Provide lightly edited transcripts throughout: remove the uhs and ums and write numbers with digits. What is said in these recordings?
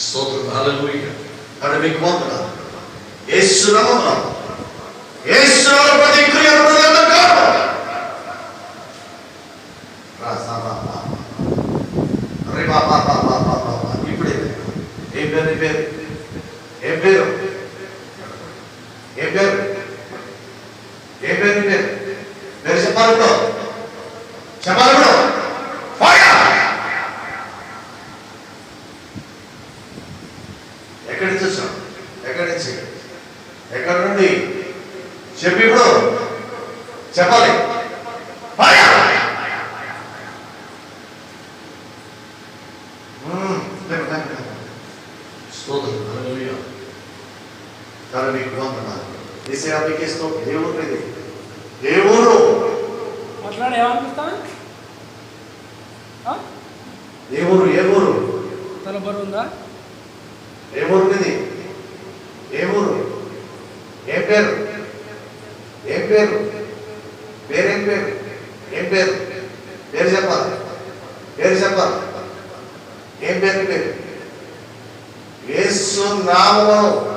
స్తోత్రం, హల్లెలూయా. కాబట్టి మీకు వందనాలు. యేసు నామమున, యేసు నామమున ప్రతి క్రియ హృదయంలో కాదు. అరే బాబా బాబా బాబా, ఇప్పుడే ఏం పేరు? నీ పేరు ఏం పేరు? ఏం పేరు? ఏం పేరు? నీ పేరు? పేరు చెప్పాలి ఇప్పుడు, చెప్పాలి ఇప్పుడు. ఎక్కడి నుంచి వచ్చావు? ఎక్కడి నుంచి? ఎక్కడి నుండి? చెప్పి ఇప్పుడు చెప్పాలి. స్తోత్రం, హల్లెలూయా. కానీ మీకు వందనాలు. యేసయ్యా మీకే స్తోత్రం. ఏ ఊరు ఇది? ఏ ఊరు? మాట్లాడు, ఏమనిపిస్తాను? ఏ ఊరు? ఏ ఊరు? తల బరువు ఉందా? ఏ ఊరు ఇది? ఏ ఊరు? ఏం పేరు? ఏం పేరు? పేరేం పేరు? ఏం పేరు? పేరు చెప్పాలి. పేరు చెప్పాలి. ఏం పేరు? పేరు యేసు నామమున.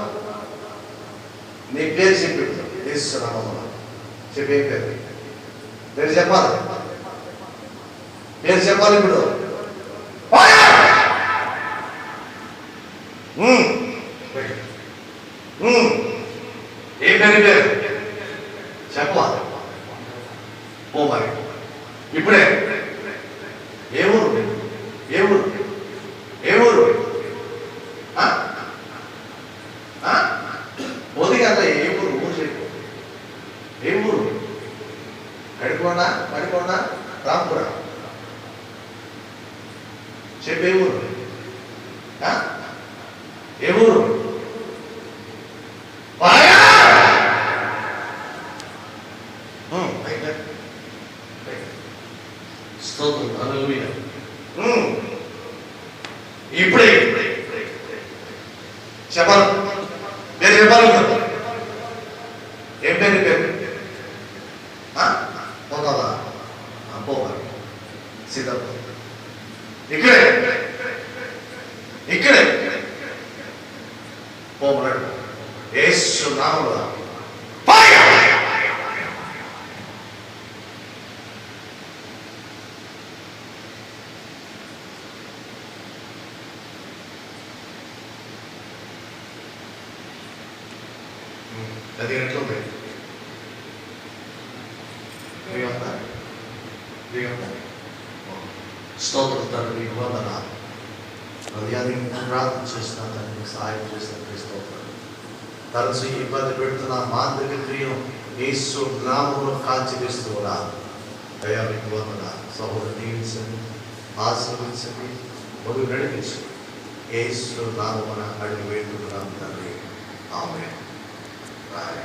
నీ పేరు చెప్పి, యేసు నామమున చెప్పి. ఏం పేరు? పేరు చెప్పాలి. పేరు చెప్పాలి ఇప్పుడు. ఏం పేరు? పేరు చెప్పాలి. ఓ మరి ఇప్పుడే. ఏ ఊరు? ఏ ఊరు? ఏ ఊరు? మొదటి అంత ఏ ఊరు? ఊరు చెప్పు. ఏ ఊరు? కడికొండ, మడికొండ, రాంపుర చెప్పు. ఏ ఊరు? ఏ ఊరు? స్తోత్రం, హల్లెలూయా. ఇప్పుడే చెప్పాలి. పేరు చెప్పాలి. ఏం పేరు? పేరు పోతావా? పోవాలి. సీతమ్మ ఇక్కడే, ఇక్కడే పోమన్నాడు. యేసు నామమున అది ఎట్లుంది? స్తోత్రం తండ్రి, మీకు వందనాలు. హృదయాన్ని ప్రార్థన చేసిన తండ్రి, సహాయం చేసిన స్తోత్రం. తరచు ఇబ్బంది పెడుతున్న మాంత్రిక క్రియను యేసు నామమున కాల్చివేస్తూ ఉన్నారు. దయా మీకు వందనాలు. సహోదరు దీవించండి, ఆశీర్వదించండి, ముందుకు నడిపించండి. యేసు నామమున అడిగి వేడుకుంటున్నాం తండ్రి. ఆమేన్. Right.